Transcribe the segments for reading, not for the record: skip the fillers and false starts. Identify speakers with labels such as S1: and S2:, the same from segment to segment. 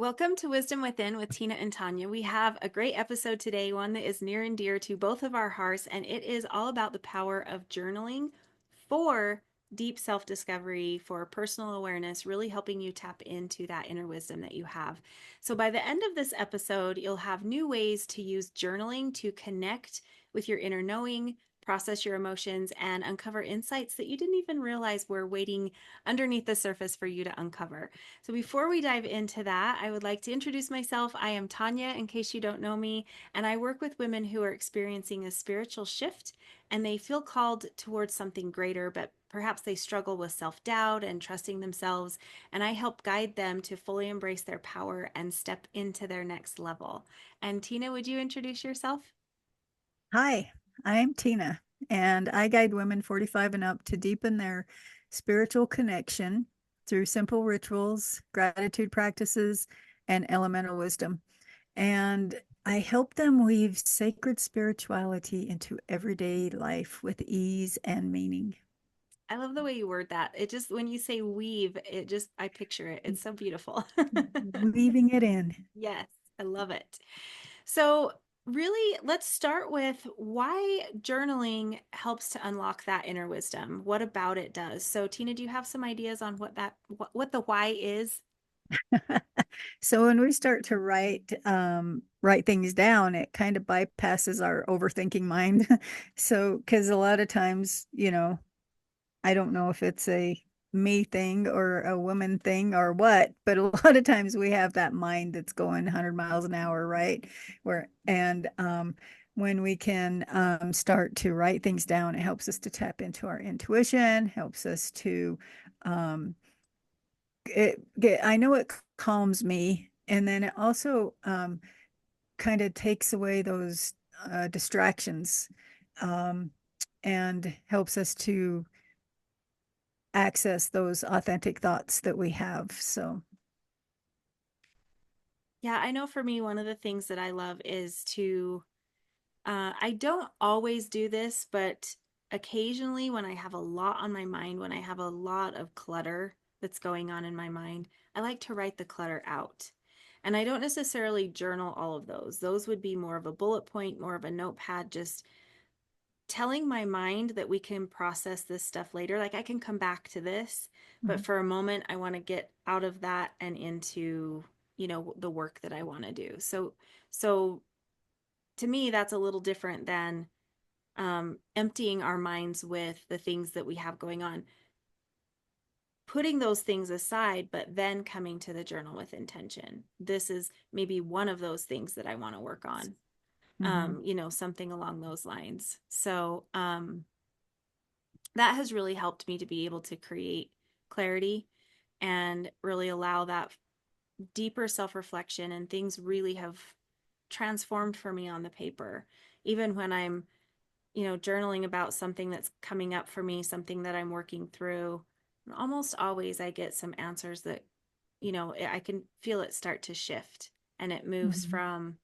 S1: Welcome to Wisdom Within with Tina and Tonya. We have a great episode today, one that is near and dear to both of our hearts, and it is all about the power of journaling for deep self discovery, for personal awareness, really helping you tap into that inner wisdom that you have. So, by the end of this episode, you'll have new ways to use journaling to connect with your inner knowing, process your emotions, and uncover insights that you didn't even realize were waiting underneath the surface for you to uncover. So before we dive into that, I would like to introduce myself. I am Tonya, in case you don't know me, and I work with women who are experiencing a spiritual shift and they feel called towards something greater, but perhaps they struggle with self doubt and trusting themselves. And I help guide them to fully embrace their power and step into their next level. And Tina, would you introduce yourself?
S2: Hi, I'm Tina, and I guide women 45 and up to deepen their spiritual connection through simple rituals, gratitude practices, and elemental wisdom. And I help them weave sacred spirituality into everyday life with ease and meaning.
S1: I love the way you word that. It just, when you say weave, I picture it. It's so beautiful.
S2: Weaving it in.
S1: Yes, I love it. So, really, let's start with why journaling helps to unlock that inner wisdom. What about it does? So, Tina, do you have some ideas on what the why is?
S2: So when we start to write things down, it kind of bypasses our overthinking mind. So because a lot of times, I don't know if it's a me thing or a woman thing or what, but a lot of times we have that mind that's going 100 miles an hour, right? When we can start to write things down, it helps us to tap into our intuition, helps us to um, I know it calms me, and then it also kind of takes away those distractions, um, and helps us to access those authentic thoughts that we have. So,
S1: Yeah, I know for me, one of the things that I love is I don't always do this, but occasionally when I have a lot on my mind, when I have a lot of clutter that's going on in my mind, I like to write the clutter out. And I don't necessarily journal all of those. Those would be more of a bullet point, more of a notepad, just telling my mind that we can process this stuff later. Like I can come back to this, but
S2: mhm,
S1: for a moment, I want to get out of that and into, the work that I want to do. So to me, that's a little different than emptying our minds with the things that we have going on, putting those things aside, but then coming to the journal with intention. This is maybe one of those things that I want to work on,
S2: mhm,
S1: something along those lines. So that has really helped me to be able to create clarity and really allow that deeper self reflection, and things really have transformed for me on the paper. Even when I'm journaling about something that's coming up for me, something that I'm working through, almost always I get some answers that, I can feel it start to shift, and it moves
S2: mhm.
S1: from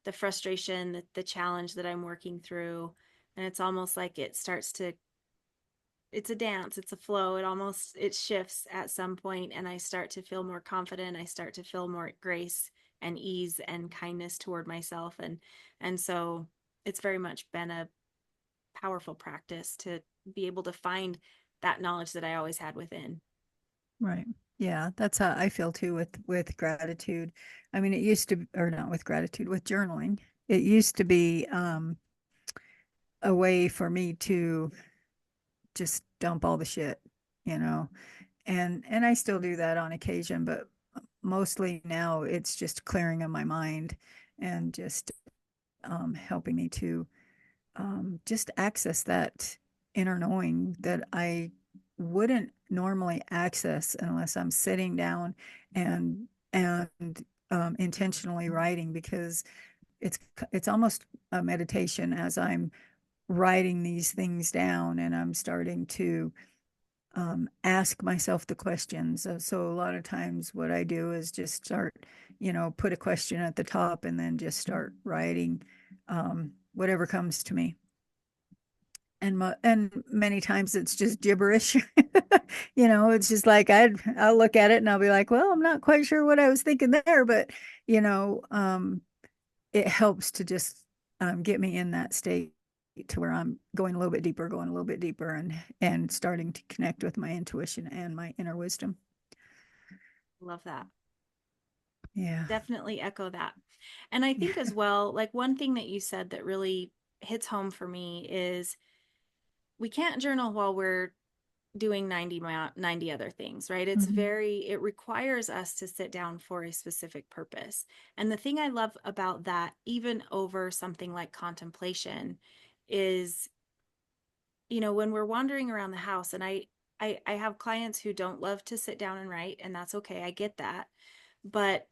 S1: the frustration, the challenge that I'm working through. And it's almost like it's a dance, it's a flow. It shifts at some point, and I start to feel more confident. I start to feel more grace and ease and kindness toward myself. And so it's very much been a powerful practice to be able to find that knowledge that I always had within.
S2: Right. Yeah, that's how I feel too with gratitude. I mean, it used to, or not with gratitude, with journaling. It used to be a way for me to just dump all the shit, you know. And I still do that on occasion, but mostly now it's just clearing of my mind and just helping me to just access that inner knowing that I wouldn't normally access unless I'm sitting down and intentionally writing, because it's it's almost a meditation as I'm writing these things down, and I'm starting to ask myself the questions. So a lot of times what I do is just start, put a question at the top and then just start writing whatever comes to me. and many times it's just gibberish. It's just like I'll look at it and I'll be like, well, I'm not quite sure what I was thinking there, but you know, it helps to just get me in that state to where I'm going a little bit deeper, going a little bit deeper, and starting to connect with my intuition and my inner wisdom.
S1: Love that.
S2: Yeah.
S1: Definitely echo that. And I think as well, like one thing that you said that really hits home for me is we can't journal while we're doing 90 other things, right?
S2: Mhm.
S1: It requires us to sit down for a specific purpose. And the thing I love about that, even over something like contemplation, is, when we're wandering around the house, and I have clients who don't love to sit down and write, and that's okay. I get that. But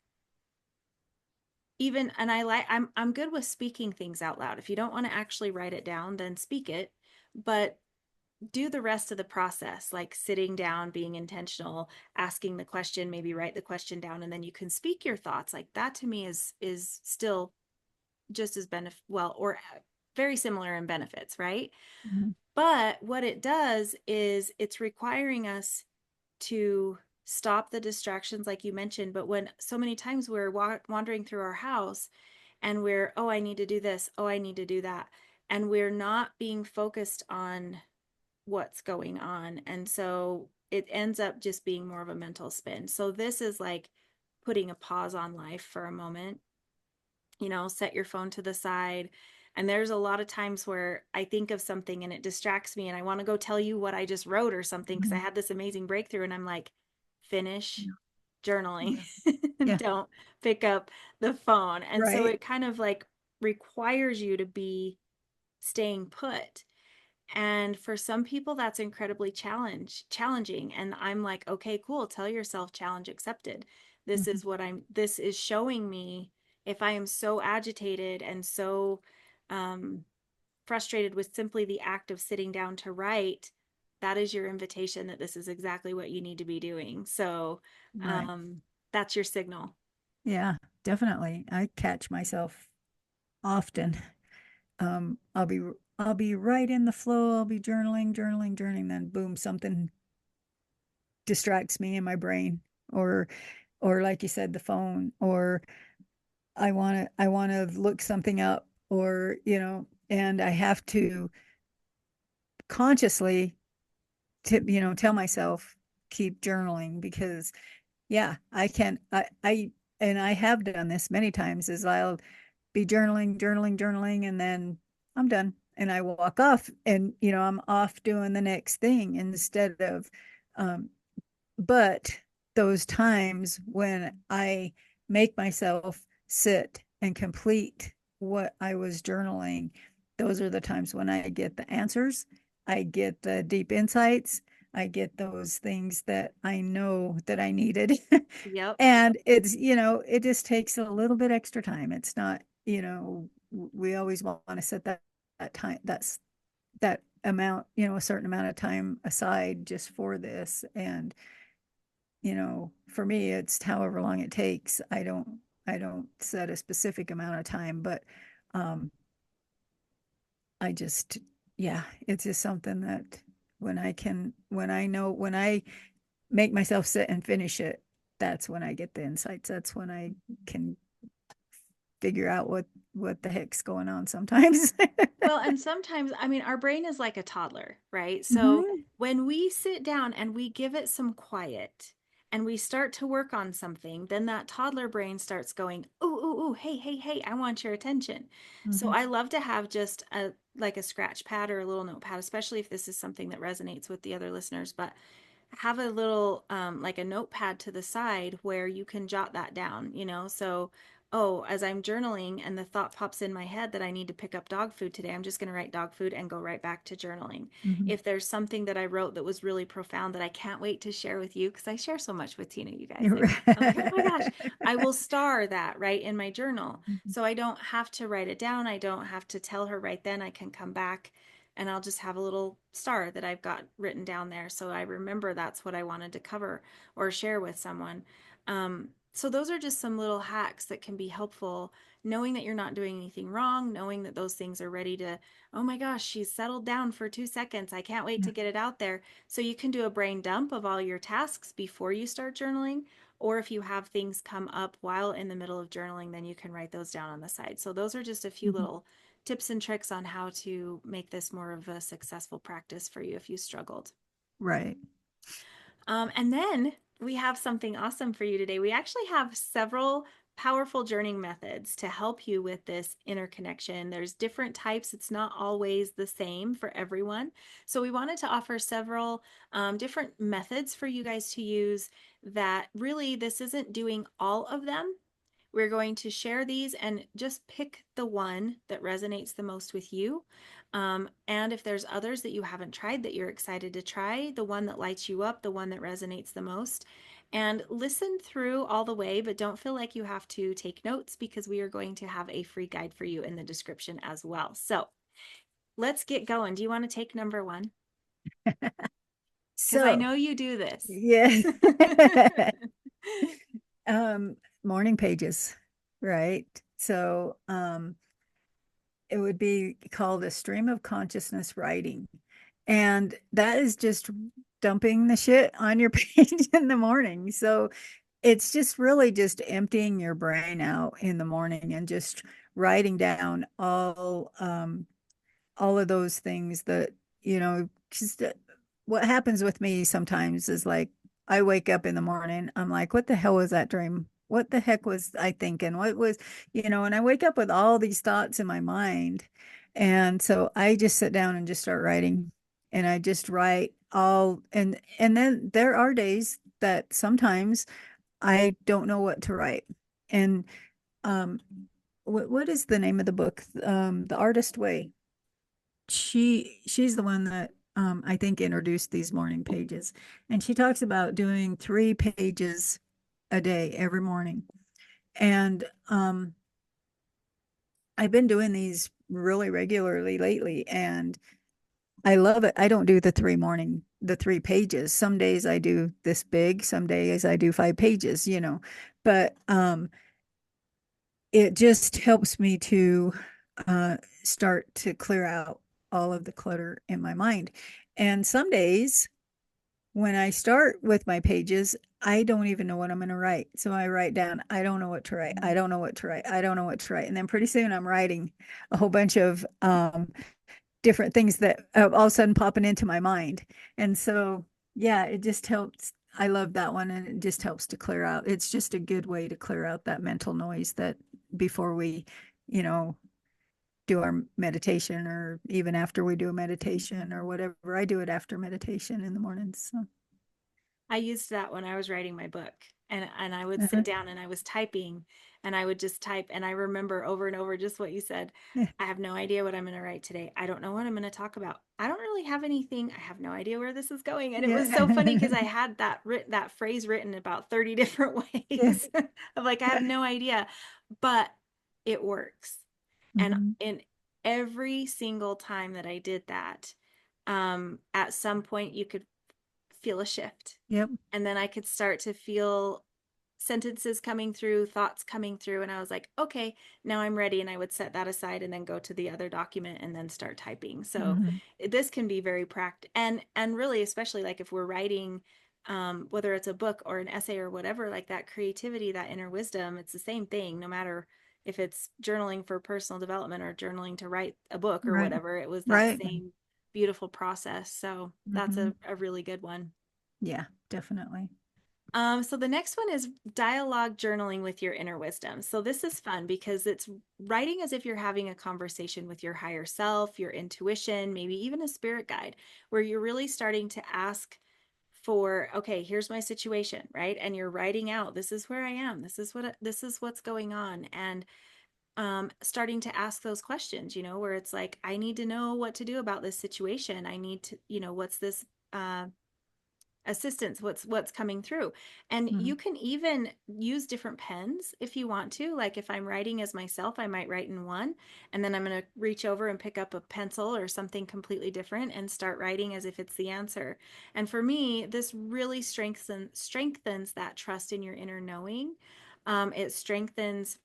S1: even and I'm good with speaking things out loud. If you don't want to actually write it down, then speak it. But do the rest of the process, like sitting down, being intentional, asking the question, maybe write the question down, and then you can speak your thoughts. Like that to me is still just as or very similar in benefits, right?
S2: Mhm.
S1: But what it does is it's requiring us to stop the distractions like you mentioned. But when so many times we're wandering through our house and we're, oh, I need to do this, oh, I need to do that, and we're not being focused on what's going on. And so it ends up just being more of a mental spin. So this is like putting a pause on life for a moment, set your phone to the side. And there's a lot of times where I think of something and it distracts me and I want to go tell you what I just wrote or something because I
S2: Mhm.
S1: had this amazing breakthrough and I'm like, finish
S2: Yeah.
S1: journaling.
S2: Yeah. Yeah.
S1: Don't pick up the phone. And so
S2: Right.
S1: it kind of like requires you to be staying put. And for some people that's incredibly challenging, and I'm like, okay, cool, tell yourself challenge accepted.
S2: Mhm.
S1: This is showing me if I am so agitated and so um frustrated with simply the act of sitting down to write, that is your invitation that this is exactly what you need to be doing. So
S2: Right.
S1: that's your signal.
S2: Yeah, definitely. I catch myself often. I'll be right in the flow. I'll be journaling, journaling, journaling, then boom, something distracts me in my brain, or like you said, the phone, or I want to look something up, or and I have to consciously tell myself keep journaling, because yeah, I can I and I have done this many times, is I'll be journaling, journaling, journaling, and then I'm done. And I walk off, and I'm off doing the next thing instead of um but those times when I make myself sit and complete what I was journaling, those are the times when I get the answers, I get the deep insights, I get those things that I know that I needed.
S1: Yep.
S2: And it just takes a little bit extra time. It's not, we always want to set that time, that amount, a certain amount of time aside just for this. And for me, it's however long it takes. I don't set a specific amount of time, but um, I just, yeah, it's just something that when I make myself sit and finish it, that's when I get the insights. That's when I can figure out what the heck's going on sometimes.
S1: Well, and sometimes, I mean, our brain is like a toddler, right? So
S2: Hmm.
S1: when we sit down and we give it some quiet and we start to work on something, then that toddler brain starts going, ooh, ooh, ooh, hey, hey, hey, I want your attention. So
S2: Hmm.
S1: I love to have just like a scratch pad or a little notepad, especially if this is something that resonates with the other listeners. But have a little like a notepad to the side where you can jot that down, so oh, as I'm journaling and the thought pops in my head that I need to pick up dog food today, I'm just going to write dog food and go right back to journaling.
S2: Hmm.
S1: If there's something that I wrote that was really profound that I can't wait to share with you, because I share so much with Tina, you guys,
S2: You're
S1: I'm like, oh my gosh,
S2: right.
S1: I will star that right in my journal, so I don't have to write it down, I don't have to tell her right then, I can come back and I'll just have a little star that I've got written down there so I remember that's what I wanted to cover or share with someone. So those are just some little hacks that can be helpful, knowing that you're not doing anything wrong, knowing that those things are ready to, oh my gosh, she's settled down for 2 seconds. I can't wait
S2: Yeah.
S1: to get it out there. So you can do a brain dump of all your tasks before you start journaling. Or if you have things come up while in the middle of journaling, then you can write those down on the side. So those are just a few
S2: Mhm.
S1: little tips and tricks on how to make this more of a successful practice for you if you struggled.
S2: Right.
S1: And then we have something awesome for you today. We actually have several powerful journaling methods to help you with this interconnection. There's different types, it's not always the same for everyone. So, we wanted to offer several different methods for you guys to use that really this isn't doing all of them. We're going to share these and just pick the one that resonates the most with you. And if there's others that you haven't tried that you're excited to try, the one that lights you up, the one that resonates the most. And listen through all the way, but don't feel like you have to take notes because we are going to have a free guide for you in the description as well. So let's get going. Do you want to take number one? Because I
S2: So,
S1: know you do this.
S2: yeah. um, Morning pages, right? So, it would be called a stream of consciousness writing. And that is just dumping the shit on your page in the morning. So it's just really just emptying your brain out in the morning and just writing down all of those things that, just what happens with me sometimes is like I wake up in the morning, I'm like, what the hell was that dream? What the heck was I thinking? What was, and I wake up with all these thoughts in my mind. And so I just sit down and just start writing, and I just write all, and then there are days that sometimes I don't know what to write. And um what is the name of the book? The Artist Way. She's the one that I think introduced these morning pages, and she talks about doing 3 pages a day every morning. And I've been doing these really regularly lately, and I love it. I don't do the 3 pages. Some days I do this big, some days I do 5 pages, but it just helps me to start to clear out all of the clutter in my mind. And some days when I start with my pages, I don't even know what I'm going to write. So I write down, I don't know what to write. I don't know what to write. I don't know what to write. And then pretty soon I'm writing a whole bunch of different things that all of a sudden popping into my mind. And so, yeah, it just helps. I love that one. And it just helps to clear out. It's just a good way to clear out that mental noise that before we, you know, do our meditation, or even after we do a meditation or whatever. I do it after meditation in the mornings. So,
S1: I used that when I was writing my book, and I would
S2: uh-huh.
S1: sit down and I was typing, and I would just type, and I remember over and over just what you said.
S2: Yeah.
S1: I have no idea what I'm going to write today. I don't know what I'm going to talk about. I don't really have anything. I have no idea where this is going. And it was so funny because I
S2: Yeah.
S1: had that phrase written about 30 different
S2: Yeah.
S1: ways of like I have no idea, but it works. And
S2: Mhm.
S1: in every single time that I did that, at some point you could feel a shift.
S2: Yep.
S1: And then I could start to feel sentences coming through, thoughts coming through. And I was like, okay, now I'm ready. And I would set that aside and then go to the other document and then start typing. So
S2: Mhm.
S1: this can be very practical. And really, especially like if we're writing, whether it's a book or an essay or whatever, like that creativity, that inner wisdom, it's the same thing, no matter if it's journaling for personal development or journaling to write a book or
S2: Right.
S1: whatever, it was that
S2: Right.
S1: same beautiful process. So that's
S2: Mhm.
S1: a really good one.
S2: Yeah, definitely.
S1: So the next one is dialogue journaling with your inner wisdom. So this is fun because it's writing as if you're having a conversation with your higher self, your intuition, maybe even a spirit guide, where you're really starting to ask for, okay, here's my situation, right? And you're writing out, this is where I am, this is what's going on, and starting to ask those questions, where it's like, I need to know what to do about this situation. I need to, what's this? assistance, what's coming through. And
S2: Mhm.
S1: you can even use different pens if you want to. Like if I'm writing as myself, I might write in one, and then I'm going to reach over and pick up a pencil or something completely different and start writing as if it's the answer. And for me, this really strengthens that trust in your inner knowing. It strengthens,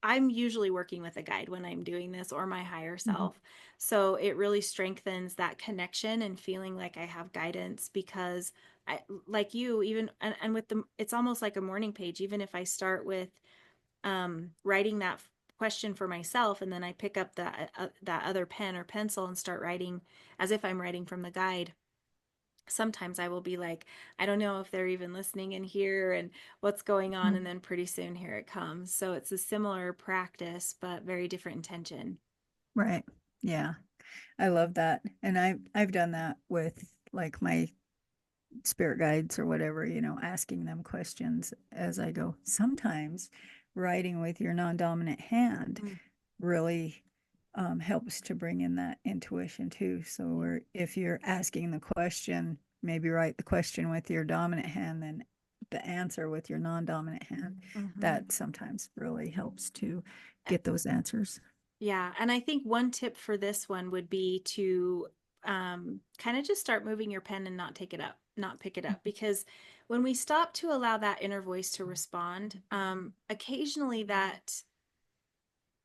S1: I'm usually working with a guide when I'm doing this, or my higher
S2: Mhm.
S1: self. So it really strengthens that connection and feeling like I have guidance because I, like you, even, and with the, it's almost like a morning page. Even if I start with writing that question for myself, and then I pick up that other pen or pencil and start writing as if I'm writing from the guide. Sometimes I will be like, I don't know if they're even listening in here and what's going on. And
S2: Mhm.
S1: then pretty soon here it comes. So it's a similar practice, but very different intention.
S2: Right. Yeah. I love that. And I've done that with like my spirit guides or whatever, asking them questions as I go. Sometimes writing with your non-dominant hand
S1: Mm,
S2: really helps to bring in that intuition too. So
S1: yeah.
S2: if you're asking the question, maybe write the question with your dominant hand, then the answer with your non-dominant hand.
S1: Mm-hmm.
S2: That sometimes really helps to get those answers.
S1: Yeah. And I think one tip for this one would be to kind of just start moving your pen and not take it up, not pick it up. Because when we stop to allow that inner voice to respond, occasionally that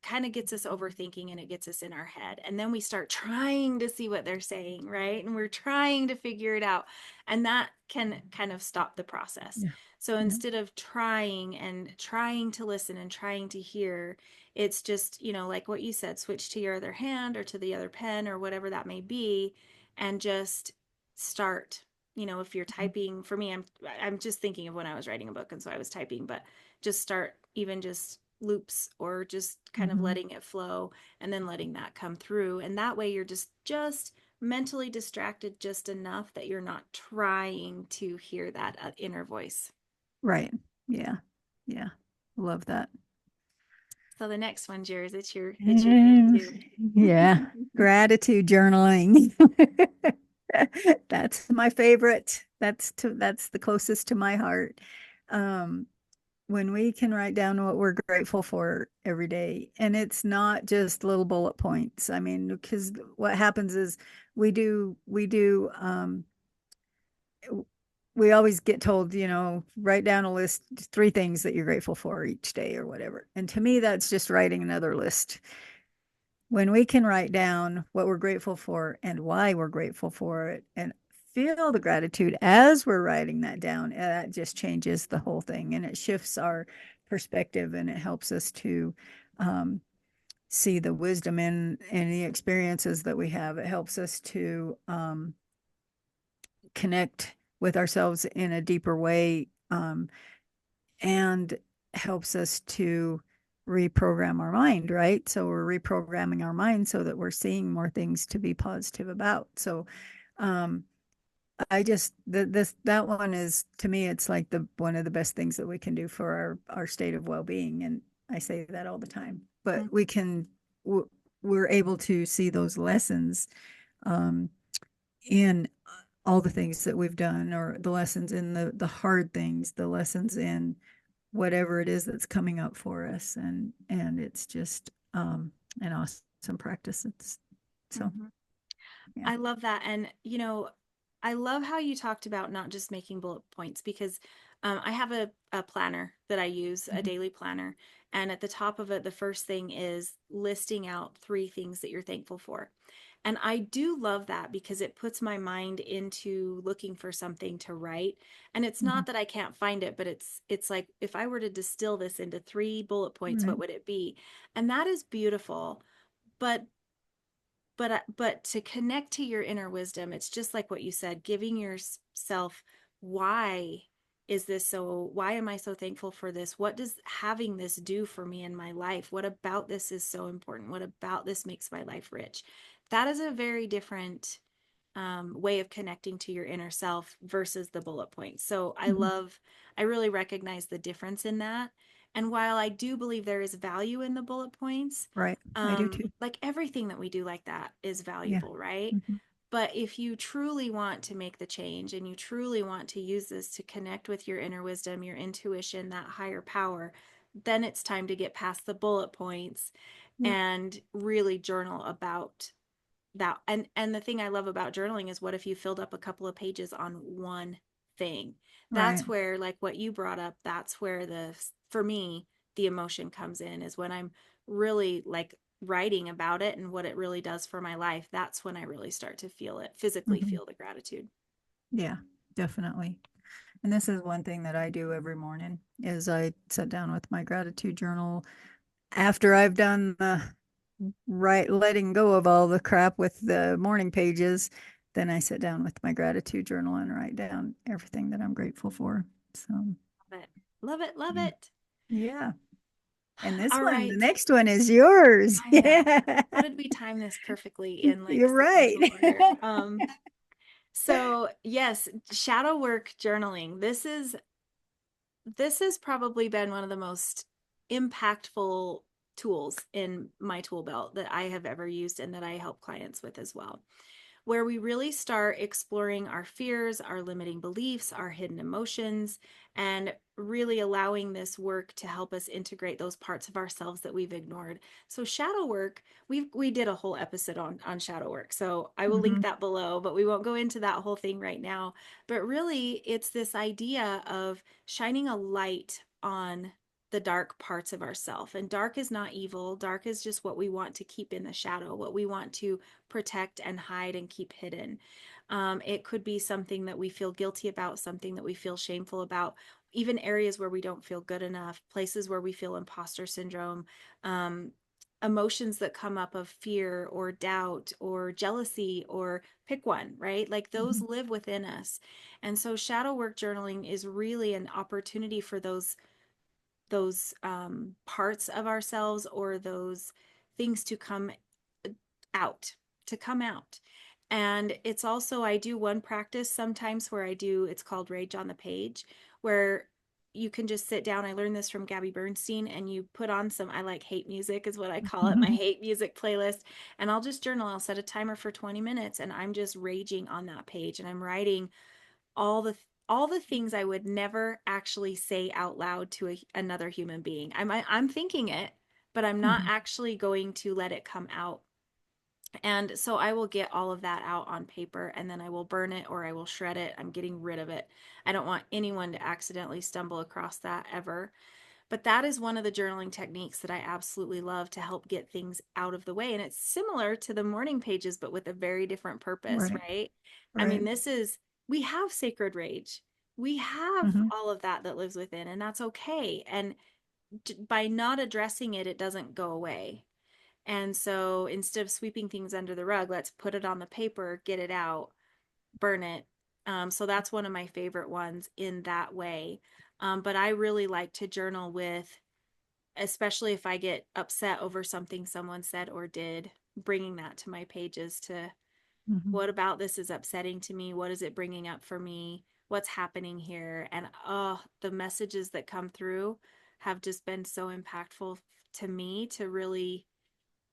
S1: kind of gets us overthinking and it gets us in our head. And then we start trying to see what they're saying, right? And we're trying to figure it out. And that can kind of stop the process.
S2: Yeah.
S1: So
S2: Yeah.
S1: instead of trying and trying to listen and trying to hear, it's just, like what you said, switch to your other hand or to the other pen or whatever that may be, and just start. If you're typing, for me, I'm just thinking of when I was writing a book, and so I was typing, but just start even just loops or just kind of
S2: Mm-hmm.
S1: letting it flow and then letting that come through, and that way you're just mentally distracted just enough that you're not trying to hear that inner voice.
S2: Right. Yeah. Yeah. Love that.
S1: So the next one's yours. It's your thing
S2: Mm,
S1: too.
S2: yeah. Gratitude journaling. That's my favorite. That's the closest to my heart. Um, when we can write down what we're grateful for every day, and it's not just little bullet points. I mean, because what happens is we always get told, write down a list, 3 things that you're grateful for each day or whatever. And to me, that's just writing another list. When we can write down what we're grateful for and why we're grateful for it and feel the gratitude as we're writing that down, that just changes the whole thing, and it shifts our perspective, and it helps us to um, see the wisdom in the experiences that we have. It helps us to connect with ourselves in a deeper way, and helps us to reprogram our mind, right? So we're reprogramming our mind so that we're seeing more things to be positive about. So um I just this that one is, to me, it's like the one of the best things that we can do for our state of well-being, and I say that all the time. But we're able to see those lessons um in all the things that we've done, or the lessons in the hard things, the lessons in whatever it is that's coming up for us, and it's just an awesome practice. It's so
S1: Mm-hmm.
S2: yeah.
S1: I love that. And, I love how you talked about not just making bullet points because I have a planner that I use, a
S2: Mhm.
S1: daily planner. And at the top of it, the first thing is listing out 3 things that you're thankful for. And I do love that because it puts my mind into looking for something to write. And it's
S2: Mhm.
S1: not that I can't find it, but it's like if I were to distill this into 3 bullet points, what
S2: Right.
S1: would it be? And that is beautiful. But but to connect to your inner wisdom, it's just like what you said, giving yourself, why is this so, why am I so thankful for this? What does having this do for me in my life? What about this is so important? What about this makes my life rich? That is a very different way of connecting to your inner self versus the bullet points. So
S2: Mhm.
S1: I really recognize the difference in that. And while I do believe there is value in the bullet points,
S2: Right. I do too.
S1: like everything that we do like that is
S2: Yeah.
S1: valuable, right?
S2: Mhm.
S1: But if you truly want to make the change and you truly want to use this to connect with your inner wisdom, your intuition, that higher power, then it's time to get past the bullet points
S2: Yep.
S1: and really journal about that. And the thing I love about journaling is, what if you filled up a couple of pages on one thing?
S2: Right.
S1: That's where, like what you brought up, that's where the, for me, the emotion comes in, is when I'm really like writing about it and what it really does for my life. That's when I really start to feel it, physically
S2: Mhm.
S1: feel the gratitude.
S2: Yeah, definitely. And this is one thing that I do every morning is I sit down with my gratitude journal after I've done the right letting go of all the crap with the morning pages. Then I sit down with my gratitude journal and write down everything that I'm grateful for. So,
S1: Love it. Love it. Love
S2: mm,
S1: it.
S2: yeah. And this
S1: All
S2: one, the
S1: right.
S2: next one is yours.
S1: I know.
S2: Yeah.
S1: How did we time this perfectly in like
S2: You're right.
S1: sequential order? So yes, shadow work journaling. This has probably been one of the most impactful tools in my tool belt that I have ever used and that I help clients with as well, where we really start exploring our fears, our limiting beliefs, our hidden emotions, and really allowing this work to help us integrate those parts of ourselves that we've ignored. So shadow work, we did a whole episode on shadow work. So I will link
S2: Hmm.
S1: that below, but we won't go into that whole thing right now. But really, it's this idea of shining a light on the dark parts of ourself. And dark is not evil. Dark is just what we want to keep in the shadow, what we want to protect and hide and keep hidden. It could be something that we feel guilty about, something that we feel shameful about, even areas where we don't feel good enough, places where we feel imposter syndrome, um, emotions that come up of fear or doubt or jealousy, or pick one, right? Like those
S2: Hmm.
S1: live within us. And so shadow work journaling is really an opportunity for those parts of ourselves, or those things to come out, to come out. And it's also, I do one practice sometimes where I do, it's called Rage on the Page, where you can just sit down. I learned this from Gabby Bernstein, and you put on some, I like hate music, is what I call it, my hate music playlist. And I'll just journal. I'll set a timer for 20 minutes and I'm just raging on that page, and I'm writing all the all the things I would never actually say out loud to another human being. I'm thinking it, but I'm not
S2: Hmm.
S1: actually going to let it come out. And so I will get all of that out on paper, and then I will burn it or I will shred it. I'm getting rid of it. I don't want anyone to accidentally stumble across that ever. But that is one of the journaling techniques that I absolutely love to help get things out of the way. And it's similar to the morning pages, but with a very different purpose,
S2: Right.
S1: right? I mean,
S2: Right.
S1: we have sacred rage. We have
S2: Hmm.
S1: all of that that lives within, and that's okay. And by not addressing it, it doesn't go away. And so instead of sweeping things under the rug, let's put it on the paper, get it out, burn it. So that's one of my favorite ones in that way. But I really like to journal with, especially if I get upset over something someone said or did, bringing that to my pages to,
S2: Hmm.
S1: what about this is upsetting to me? What is it bringing up for me? What's happening here? And oh, the messages that come through have just been so impactful to me to really,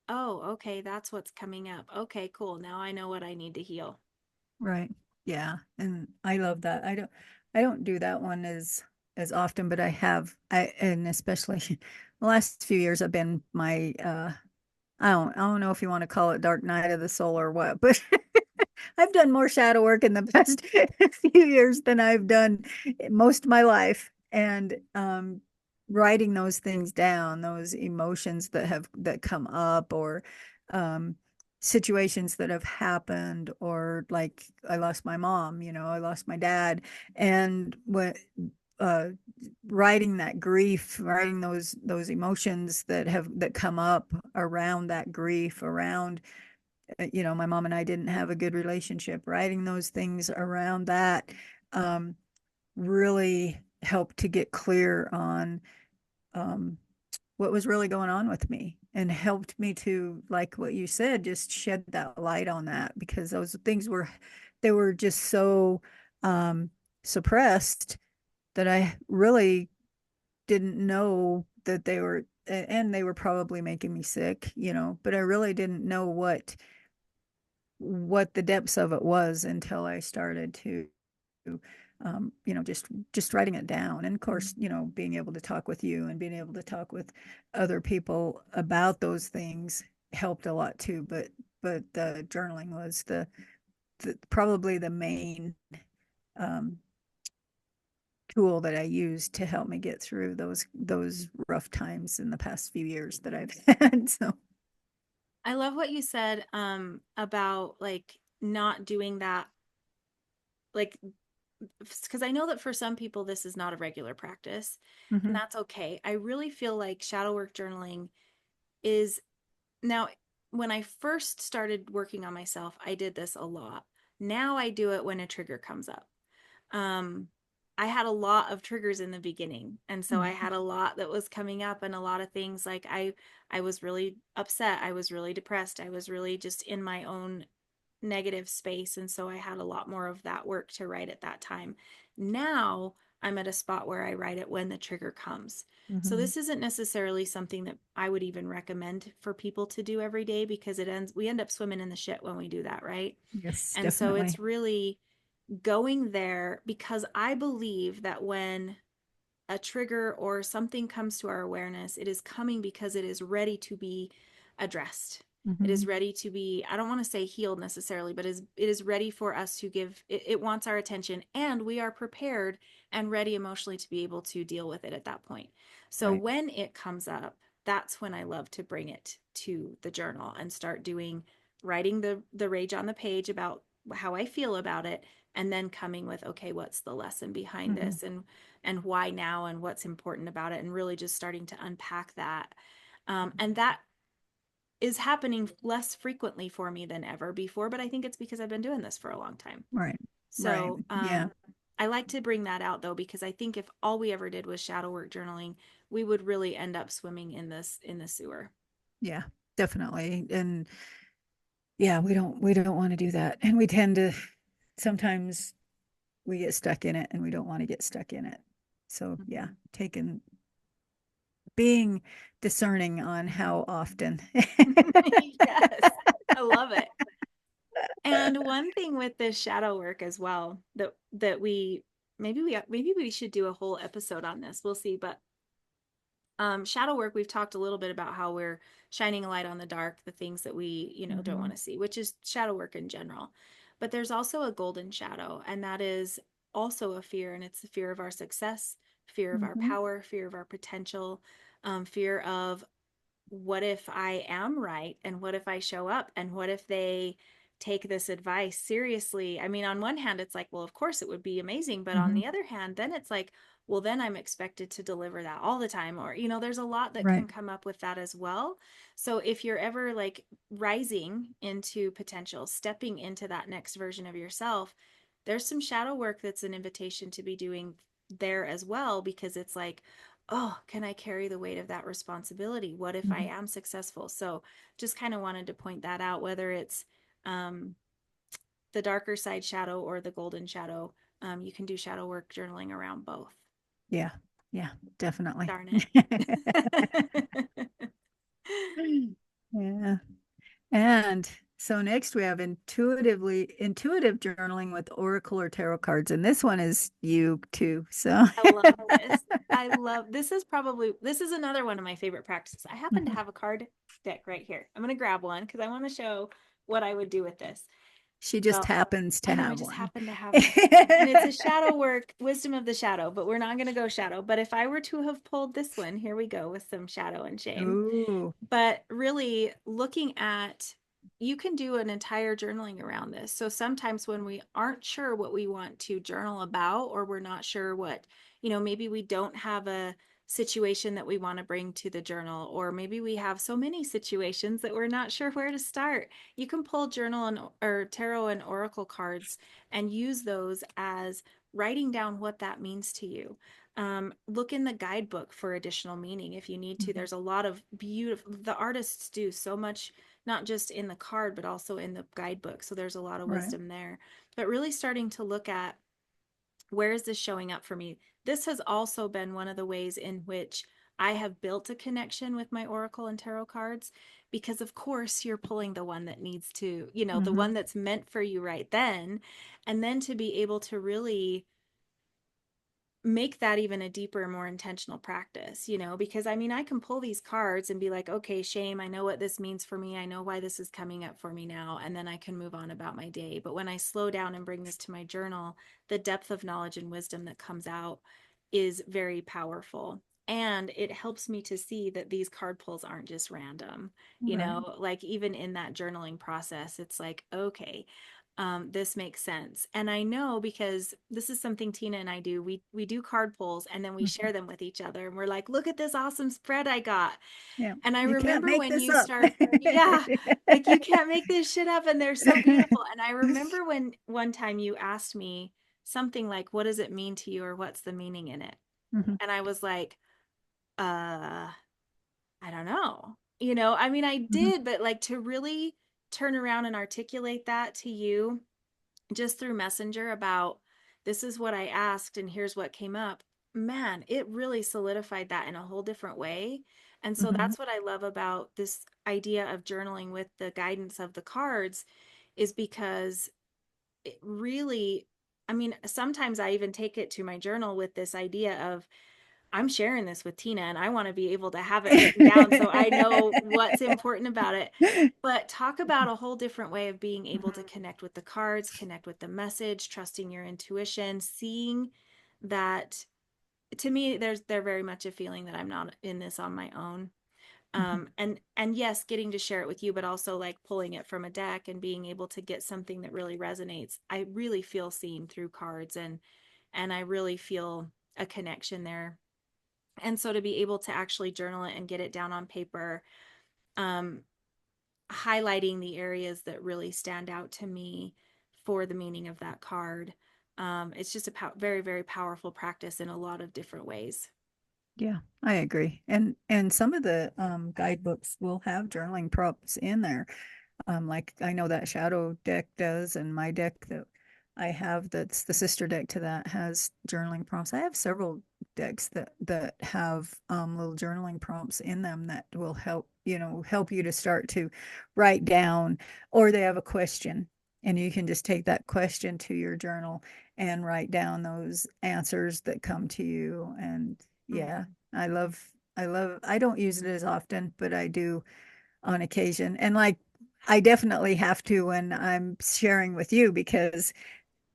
S1: oh, okay, that's what's coming up. Okay, cool. Now I know what I need to heal.
S2: Right. Yeah. And I love that. I don't do that one as often, but I have and especially the last few years I've been my I don't know if you want to call it dark night of the soul or what, but I've done more shadow work in the past few years than I've done most of my life. And writing those things down, those emotions that come up, or um, situations that have happened, or like I lost my mom, I lost my dad, and what uh writing that grief, writing those emotions that come up around that grief, around my mom and I didn't have a good relationship, writing those things around that um, really helped to get clear on um, what was really going on with me, and helped me to, like what you said, just shed that light on that, because those things were just so um, suppressed that I really didn't know that they were, and they were probably making me sick, but I really didn't know what the depths of it was until I started to just writing it down. And of course, being able to talk with you and being able to talk with other people about those things helped a lot too. But the journaling was the probably the main um, tool that I used to help me get through those rough times in the past few years that I've had. So,
S1: I love what you said about like not doing that, like, because I know that for some people this is not a regular practice, and
S2: mhm,
S1: that's okay. I really feel like shadow work journaling is now, when I first started working on myself, I did this a lot. Now I do it when a trigger comes up. Um, I had a lot of triggers in the beginning, and so I
S2: mhm,
S1: had a lot that was coming up, and a lot of things like I was really upset, I was really depressed, I was really just in my own negative space. And so I had a lot more of that work to write at that time. Now I'm at a spot where I write it when the trigger comes. So
S2: mhm.
S1: this isn't necessarily something that I would even recommend for people to do every day, because we end up swimming in the shit when we do that, right?
S2: Yes,
S1: And so it's
S2: definitely.
S1: really going there, because I believe that when a trigger or something comes to our awareness, it is coming because it is ready to be addressed. It is
S2: Mhm,
S1: ready to be, I don't want to say healed necessarily, but it is ready for us to give, it wants our attention, and we are prepared and ready emotionally to be able to deal with it at that point. So
S2: right.
S1: when it comes up, that's when I love to bring it to the journal and start writing the rage on the page about how I feel about it, and then coming with, okay, what's the lesson behind
S2: Mhm,
S1: this, and why now, and what's important about it, and really just starting to unpack that. And that is happening less frequently for me than ever before, but I think it's because I've been doing this for a long time.
S2: right. Right.
S1: So
S2: Yeah.
S1: I like to bring that out though, because I think if all we ever did was shadow work journaling, we would really end up swimming in the sewer.
S2: Yeah. Definitely. And yeah, we don't want to do that. And we tend to sometimes we get stuck in it and we don't want to get stuck in it. So yeah,
S1: Mhm.
S2: taking being discerning on how often.
S1: Yes, I love it. And one thing with this shadow work as well, that we maybe we should do a whole episode on this. We'll see, but shadow work, we've talked a little bit about how we're shining a light on the dark, the things that we, don't want
S2: Mhm,
S1: to see, which is shadow work in general. But there's also a golden shadow, and that is also a fear, and it's the fear of our success, fear of our
S2: mhm,
S1: power, fear of our potential, fear of, what if I am right? And what if I show up? And what if they take this advice seriously? I mean, on one hand, it's like, well, of course it would be amazing. But on
S2: mhm.
S1: the other hand, then it's like, well, then I'm expected to deliver that all the time. Or, there's a lot that can
S2: Right.
S1: come up with that as well. So if you're ever like rising into potential, stepping into that next version of yourself, there's some shadow work that's an invitation to be doing there as well, because it's like, oh, can I carry the weight of that responsibility? What if I
S2: Mhm.
S1: am successful? So just kind of wanted to point that out, whether it's um, the darker side shadow or the golden shadow. You can do shadow work journaling around both.
S2: Yeah. Yeah, definitely.
S1: Darn it.
S2: Yeah. And so next we have intuitive journaling with oracle or tarot cards. And this one is you too. So
S1: I love this. This is another one of my favorite practices. I happen to have a card deck right here. I'm going to grab one because I want to show what I would do with this.
S2: she just
S1: Well,
S2: happens to
S1: I know I
S2: have
S1: just
S2: one.
S1: happen to have this one. And it's a shadow work, wisdom of the shadow, but we're not going to go shadow. But if I were to have pulled this one, here we go with some shadow and shame.
S2: Ooh.
S1: But really looking at, you can do an entire journaling around this. So sometimes when we aren't sure what we want to journal about, or we're not sure what, maybe we don't have a situation that we want to bring to the journal, or maybe we have so many situations that we're not sure where to start. You can pull journal and or tarot and oracle cards and use those as writing down what that means to you. Look in the guidebook for additional meaning if you need to.
S2: Mhm.
S1: There's a lot of beautiful, the artists do so much, not just in the card, but also in the guidebook. So there's a lot of
S2: Right.
S1: wisdom there. But really starting to look at, where is this showing up for me? This has also been one of the ways in which I have built a connection with my oracle and tarot cards because of course you're pulling the one that needs to, the
S2: Mm-hmm.
S1: one that's meant for you right then. And then to be able to really make that even a deeper, more intentional practice, because I mean, I can pull these cards and be like, okay, shame, I know what this means for me. I know why this is coming up for me now. And then I can move on about my day. But when I slow down and bring this to my journal, the depth of knowledge and wisdom that comes out is very powerful. And it helps me to see that these card pulls aren't just random,
S2: Right.
S1: like even in that journaling process, it's like, okay, this makes sense. And I know because this is something Tina and I do. We do card pulls and then we
S2: Mhm.
S1: share them with each other. And we're like, look at this awesome spread I got.
S2: Yeah.
S1: And I
S2: You can't
S1: remember
S2: make
S1: when
S2: this
S1: you
S2: up.
S1: start, yeah, like you can't make this shit up and they're so beautiful. And I remember when one time you asked me something like, what does it mean to you or what's the meaning in it?
S2: Mhm.
S1: And I was like, uh, I don't know. I mean, I
S2: Mhm.
S1: did, but like to really turn around and articulate that to you just through Messenger about this is what I asked and here's what came up, man, it really solidified that in a whole different way. And so
S2: Mhm.
S1: that's what I love about this idea of journaling with the guidance of the cards is because it really, I mean, sometimes I even take it to my journal with this idea of I'm sharing this with Tina and I want to be able to have it written down so I know what's important about it. But talk about a whole different way of being able to
S2: Mhm.
S1: connect with the cards, connect with the message, trusting your intuition, seeing that to me they're very much a feeling that I'm not in this on my own.
S2: Mhm.
S1: And yes, getting to share it with you, but also like pulling it from a deck and being able to get something that really resonates. I really feel seen through cards and I really feel a connection there. And so to be able to actually journal it and get it down on paper, um, highlighting the areas that really stand out to me for the meaning of that card. It's just a very, very powerful practice in a lot of different ways.
S2: Yeah, I agree. And some of the guidebooks will have journaling prompts in there. Like I know that Shadow deck does, and my deck that I have that's the sister deck to that has journaling prompts. I have several decks that have little journaling prompts in them that will help you to start to write down, or they have a question, and you can just take that question to your journal and write down those answers that come to you. And yeah,
S1: Mm-hmm.
S2: I don't use it as often, but I do on occasion. And like I definitely have to when I'm sharing with you because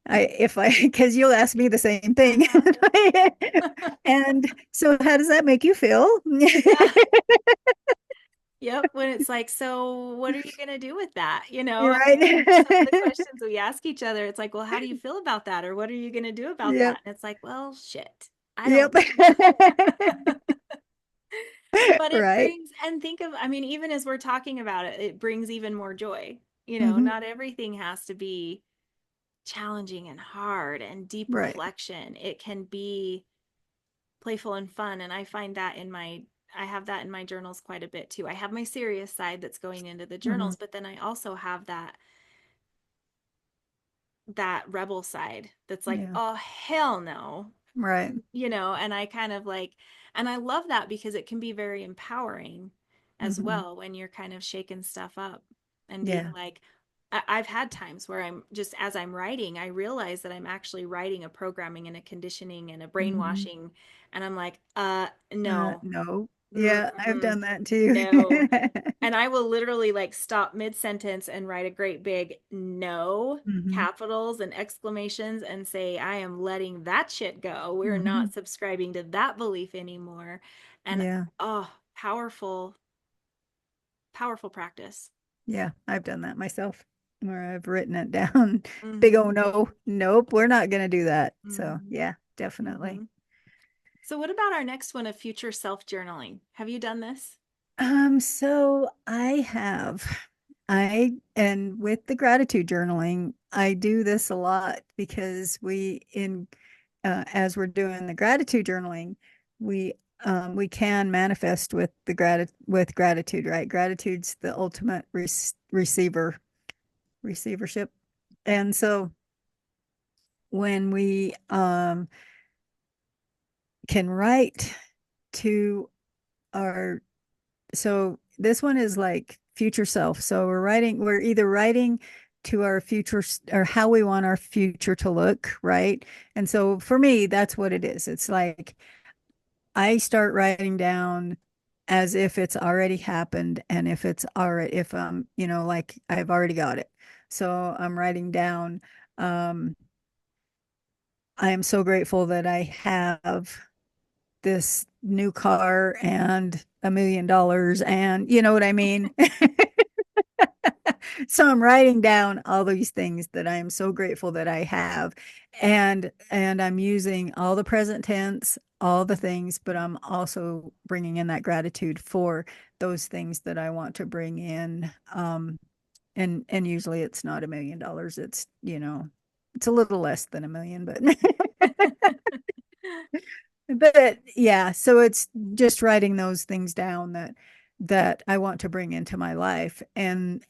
S2: because you'll ask me the same thing.
S1: Uh-huh.
S2: And so how does that make you feel?
S1: Yeah. Yep. When it's like, so what are you going to do with that?
S2: You're
S1: I mean, some of the
S2: right.
S1: questions we ask each other, it's like, well, how do you feel about that? Or what are you going to do about
S2: Yep.
S1: that? And it's like, well, shit, I don't
S2: Yep.
S1: know. But it
S2: Right.
S1: brings, and think of, I mean, even as we're talking about it, it brings even more joy.
S2: Hmm.
S1: Not everything has to be challenging and hard and deep
S2: Right.
S1: reflection. It can be playful and fun. And I find that I have that in my journals quite a bit too. I have my serious side that's going into the
S2: Hmm.
S1: journals, but then I also have that rebel side that's like,
S2: Yeah.
S1: oh, hell no.
S2: Right.
S1: And I kind of like, and I love that because it can be very empowering as
S2: Hmm.
S1: well when you're kind of shaking stuff up and being
S2: Yeah.
S1: like, I've had times where I'm just as I'm writing, I realize that I'm actually writing a programming and a conditioning and a
S2: Hmm.
S1: brainwashing. And I'm like, no,
S2: No. Yeah, I've
S1: mm-mm,
S2: done that too.
S1: no. And I will literally like stop mid sentence and write a great big no,
S2: Hmm.
S1: capitals and exclamations, and say, I am letting that shit go. We're
S2: Hmm.
S1: not subscribing to that belief anymore. And
S2: Yeah.
S1: oh, powerful, powerful practice.
S2: Yeah, I've done that myself where I've written it down. Big
S1: Mm-hmm.
S2: oh no, nope, we're not going to do that. So,
S1: Mm-hmm.
S2: yeah, definitely.
S1: Mm-hmm. So, what about our next one of future self journaling? Have you done this?
S2: So and with the gratitude journaling, I do this a lot because as we're doing the gratitude journaling, we we can manifest with with gratitude, right? Gratitude's the ultimate receivership. And so when we can write to are so this one is like future self. So we're either writing to our future or how we want our future to look, right? And so for me, that's what it is. It's like I start writing down as if it's already happened and if it's already, if like I've already got it. So I'm writing down, um, I am so grateful that I have this new car and $1 million, and you know what I mean? So I'm writing down all these things that I am so grateful that I have, and I'm using all the present tense, all the things, but I'm also bringing in that gratitude for those things that I want to bring in. And usually it's not $1 million. It's, it's a little less than 1 million, but but yeah, so it's just writing those things down that I want to bring into my life, and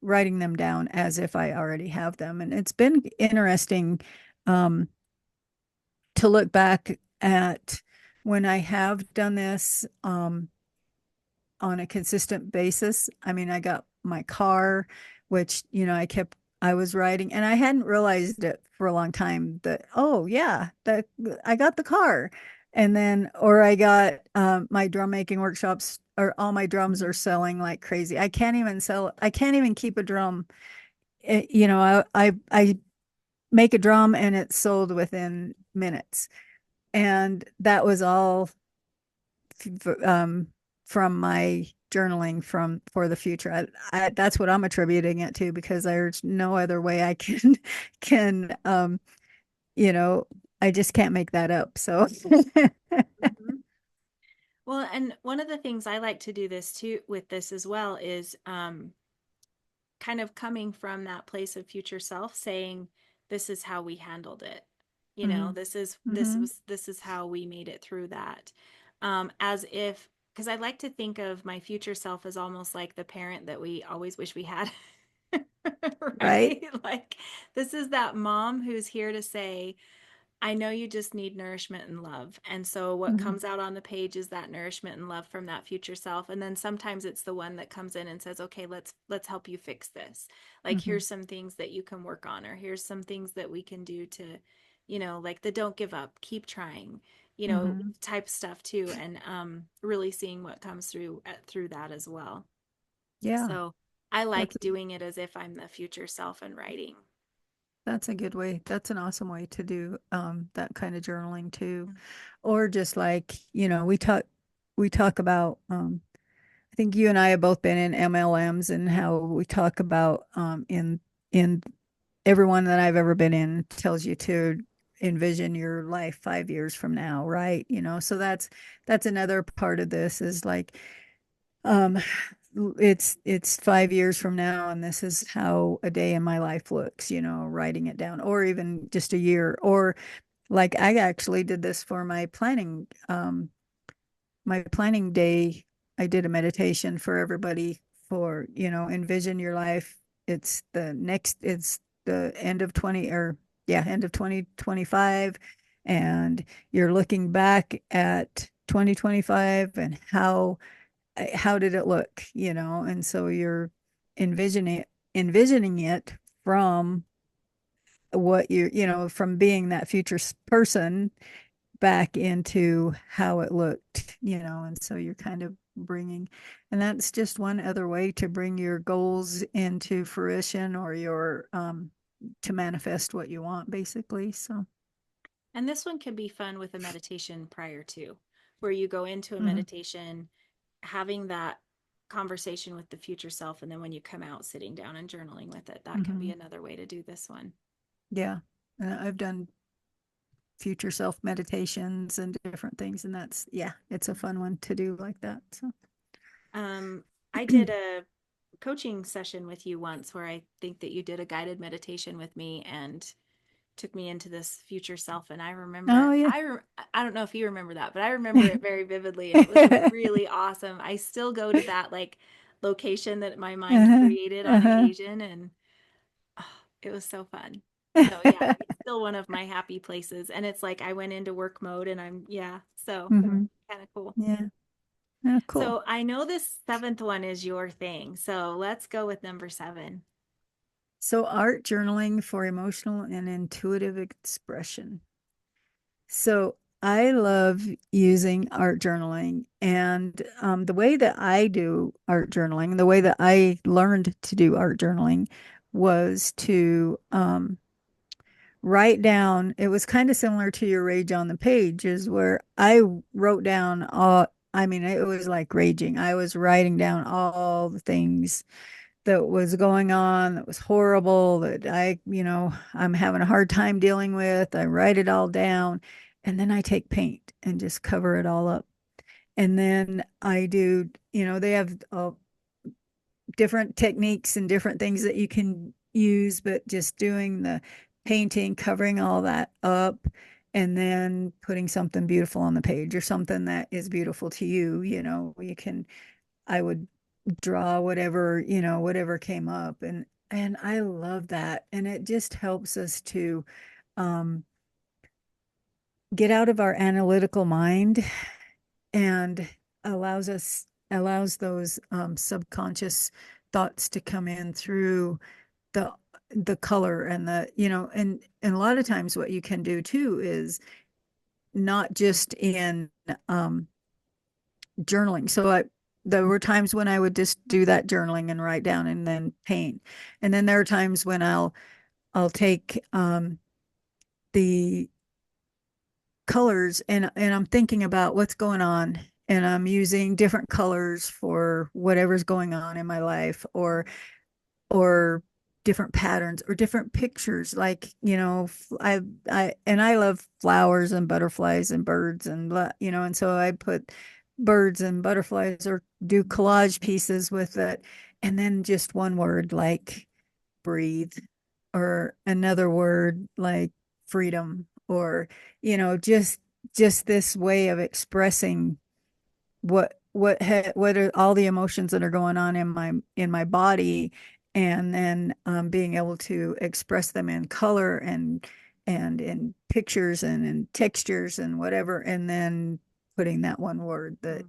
S2: writing them down as if I already have them. And it's been interesting um to look back at when I have done this on a consistent basis. I mean, I got my car, which, I was riding, and I hadn't realized it for a long time that, oh, yeah, that I got the car. And then, or I got my drum making workshops, or all my drums are selling like crazy. I can't even keep a drum. I make a drum and it's sold within minutes. And that was all um, from my journaling from for the future. That's what I'm attributing it to, because there's no other way I can can you know I just can't make that up. So
S1: Mhm. Well, and one of the things I like to do this too with this as well is kind of coming from that place of future self saying this is how we handled it,
S2: hmm hmm
S1: this is how we made it through that, as if, because I like to think of my future self as almost like the parent that we always wish we had.
S2: right.
S1: Right, like this is that mom who's here to say, I know you just need nourishment and love. And so what
S2: hmm
S1: comes out on the page is that nourishment and love from that future self. And then sometimes it's the one that comes in and says, "Okay, let's help you fix this. Like
S2: hmm
S1: here's some things that you can work on, or here's some things that we can do to, like the don't give up, keep trying,
S2: hmm
S1: type stuff too." And really seeing what comes through that as well.
S2: yeah,
S1: So I
S2: that's
S1: like doing it as if I'm the future self and writing.
S2: that's a good way. That's an awesome way to do that kind of journaling too. Or just like, we talk about I think you and I have both been in MLMs, and how we talk about in everyone that I've ever been in tells you to envision your life 5 years from now, right? So that's another part of this, is like um it's 5 years from now, and this is how a day in my life looks, writing it down, or even just a year. Or like I actually did this for my planning day. I did a meditation for everybody for, envision your life. It's the end of 20, or yeah, end of 2025. And you're looking back at 2025, and how did it look, and so you're envisioning it from what from being that future person back into how it looked, and so you're kind of bringing, and that's just one other way to bring your goals into fruition, or your to manifest what you want, basically. So
S1: And this one can be fun with a meditation prior to, where you go into a
S2: mhm,
S1: meditation, having that conversation with the future self. And then when you come out, sitting down and journaling with it, that can be
S2: mhm.
S1: another way to do this one.
S2: Yeah, I've done future self meditations and different things, and that's, yeah, it's a fun one to do like that. So
S1: Um, I did a coaching session with you once where I think that you did a guided meditation with me and took me into this future self. And I remember,
S2: oh yeah.
S1: I don't know if you remember that, but I remember it very vividly, and it was really awesome. I still go to that like location that my mind
S2: uh-huh,
S1: created on
S2: uh-huh.
S1: occasion, and oh, it was so fun. So yeah, it's still one of my happy places, and it's like I went into work mode, and I'm, yeah, so
S2: hmm
S1: kind of cool.
S2: Yeah. Yeah, cool.
S1: So I know this seventh one is your thing. So let's go with number seven.
S2: So, art journaling for emotional and intuitive expression. So, I love using art journaling. And the way that I do art journaling, the way that I learned to do art journaling was to write down, it was kind of similar to your rage on the page, is where I wrote down all, I mean, it was like raging. I was writing down all the things that was going on that was horrible, that I'm having a hard time dealing with. I write it all down and then I take paint and just cover it all up. And then I do, they have different techniques and different things that you can use, but just doing the painting, covering all that up, and then putting something beautiful on the page or something that is beautiful to you. You can, I would draw whatever, whatever came up. And I love that. And it just helps us to um, get out of our analytical mind and allows those subconscious thoughts to come in through the the color and and a lot of times what you can do too is not just in um journaling. So there were times when I would just do that journaling and write down and then paint. And then there are times when I'll take the colors and I'm thinking about what's going on and I'm using different colors for whatever's going on in my life or different patterns or different pictures like I love flowers and butterflies and birds and and so I put birds and butterflies or do collage pieces with it and then just one word like breathe or another word like freedom or just this way of expressing what are all the emotions that are going on in my body and then being able to express them in color and in pictures and in textures and whatever and then putting that one word that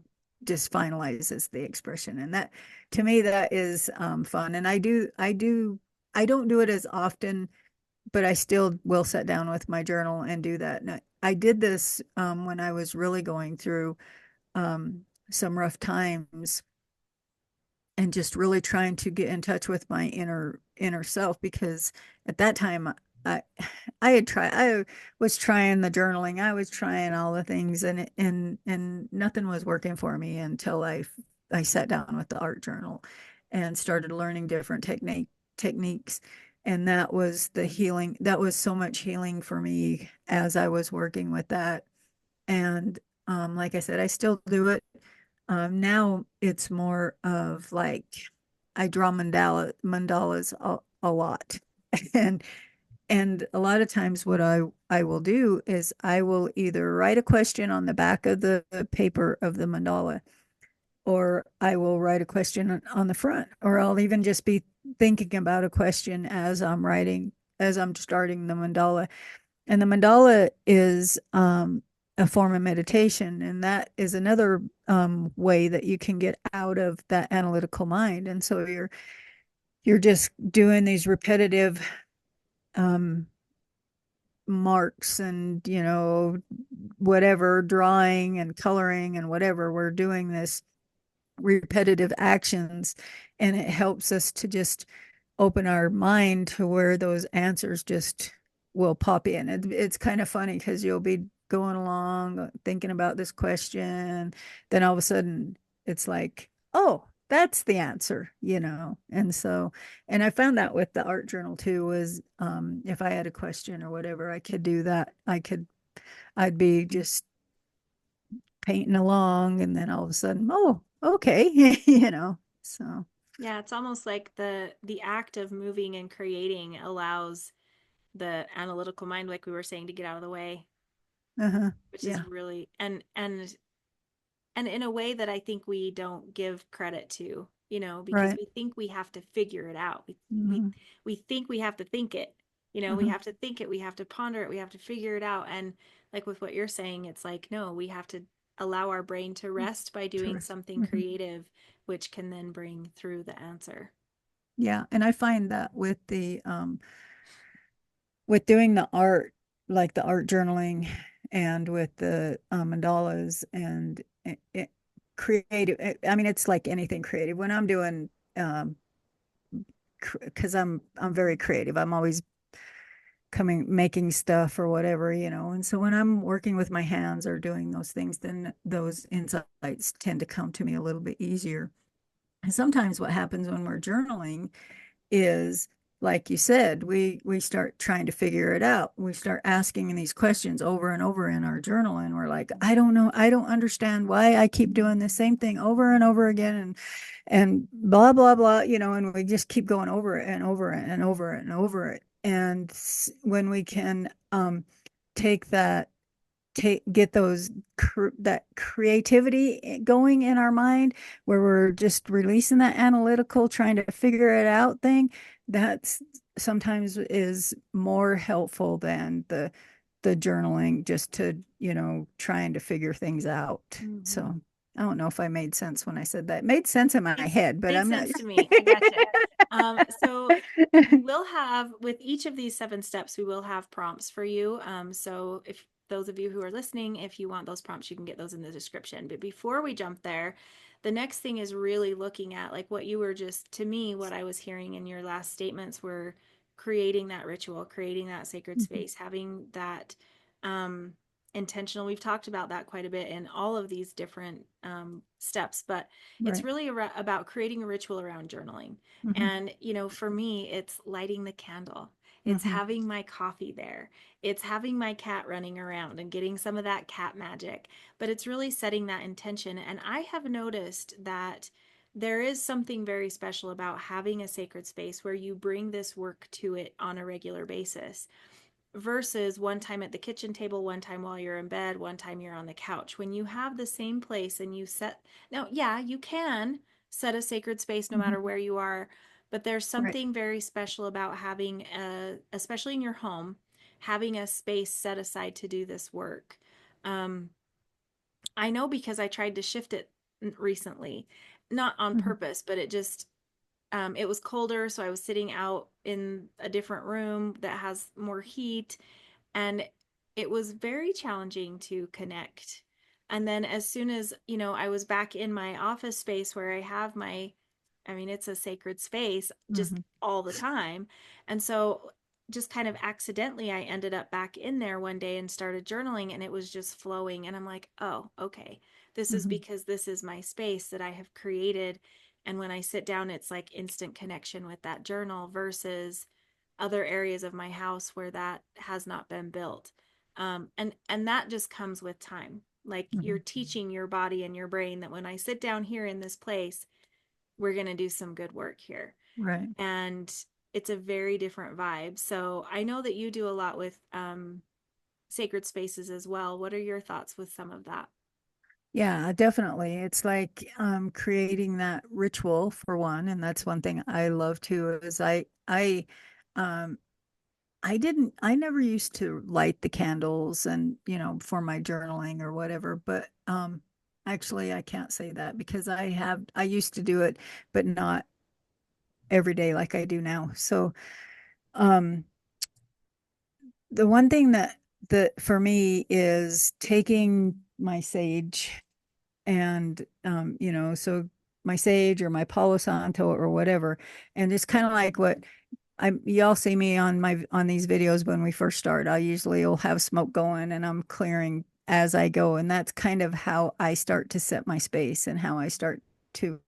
S2: just finalizes the expression and that to me that is fun and I don't do it as often but I still will sit down with my journal and do that and I did this when I was really going through um, some rough times and just really trying to get in touch with my inner self because at that time I I was trying the journaling I was trying all the things and nothing was working for me until I sat down with the art journal and started learning different techniques and that was the healing that was so much healing for me as I was working with that and like I said I still do it now it's more of like I draw mandalas a lot. And a lot of times what I will do is I will either write a question on the back of the paper of the mandala or I will write a question on the front or I'll even just be thinking about a question as I'm starting the mandala and the mandala is a form of meditation, and that is another way that you can get out of that analytical mind. And so you're just doing these repetitive um, marks and whatever drawing and coloring and whatever. We're doing this repetitive actions, and it helps us to just open our mind to where those answers just will pop in. It's kind of funny because you'll be going along thinking about this question, then all of a sudden it's like, oh, that's the answer. And so, and I found that with the art journal too, was if I had a question or whatever, I could do that. I'd be just painting along and then all of a sudden, oh, okay, so.
S1: Yeah, it's almost like the act of moving and creating allows the analytical mind, like we were saying, to get out of the way,
S2: Uh-huh.
S1: which is
S2: Yeah,
S1: really and in a way that I think we don't give credit to, because
S2: right.
S1: we think we have to figure it out.
S2: Mhm.
S1: We think we have to think it. We
S2: Uh-huh.
S1: have to think it, we have to ponder it, we have to figure it out. And like with what you're saying, it's like, no, we have to. allow our brain to rest by doing
S2: Tourist.
S1: something creative, which can then bring through the answer.
S2: Yeah, and I find that with doing the art, like the art journaling, and with the mandalas and creative. I mean, it's like anything creative. When I'm doing, because I'm very creative. I'm always coming making stuff or whatever, and so when I'm working with my hands or doing those things, then those insights tend to come to me a little bit easier. And sometimes what happens when we're journaling is, like you said, we start trying to figure it out. We start asking these questions over and over in our journal, and we're like, I don't know, I don't understand why I keep doing the same thing over and over again, and blah blah blah, and we just keep going over it and over it and over it and over it. And when we can take that take get those that creativity going in our mind, where we're just releasing that analytical trying to figure it out thing, that's sometimes is more helpful than the journaling, just to trying to figure things out.
S1: Mm-hmm.
S2: So I don't know if I made sense when I said that. It made sense in my
S1: Makes
S2: head, but
S1: makes
S2: I'm not.
S1: sense to me. I gotcha. So we will have with each of these 7 steps, we will have prompts for you. So if those of you who are listening, if you want those prompts, you can get those in the description. But before we jump there, the next thing is really looking at like what you were just to me, what I was hearing in your last statements were creating that ritual, creating that sacred space, having that um intentional. We've talked about that quite a bit in all of these different steps, but it's
S2: Right.
S1: really about creating a ritual around journaling.
S2: Hmm.
S1: And, for me, it's lighting the candle. It's
S2: Hmm.
S1: having my coffee there. It's having my cat running around and getting some of that cat magic. But it's really setting that intention. And I have noticed that there is something very special about having a sacred space where you bring this work to it on a regular basis versus one time at the kitchen table, one time while you're in bed, one time you're on the couch. When you have the same place and you set, now, yeah, you can set a sacred space no matter
S2: Hmm.
S1: where you are, but there's
S2: Right.
S1: something very special about having especially in your home, having a space set aside to do this work. Um, I know because I tried to shift it recently, not on
S2: Hmm.
S1: purpose, but it was colder, so I was sitting out in a different room that has more heat, and it was very challenging to connect. And then as soon as, I was back in my office space where I have I mean, it's a sacred space just
S2: Hmm.
S1: all the time. And so just kind of accidentally, I ended up back in there one day and started journaling, and it was just flowing. And I'm like, oh, okay. This is
S2: Hmm.
S1: because this is my space that I have created. And when I sit down, it's like instant connection with that journal versus other areas of my house where that has not been built. And that just comes with time. Like you're
S2: Hmm.
S1: teaching your body and your brain that when I sit down here in this place, we're going to do some good work here.
S2: Right.
S1: And it's a very different vibe. So I know that you do a lot with sacred spaces as well. What are your thoughts with some of that?
S2: Yeah, definitely. It's like creating that ritual for one, and that's one thing I love too. Is um I never used to light the candles and for my journaling or whatever, but actually I can't say that because I used to do it, but not every day like I do now. So um the one thing that for me is taking my sage and so my sage or my Palo Santo or whatever, and it's kind of like what y'all see me on these videos when we first start. I usually will have smoke going and I'm clearing as I go, and that's kind of how I start to set my space and how I start to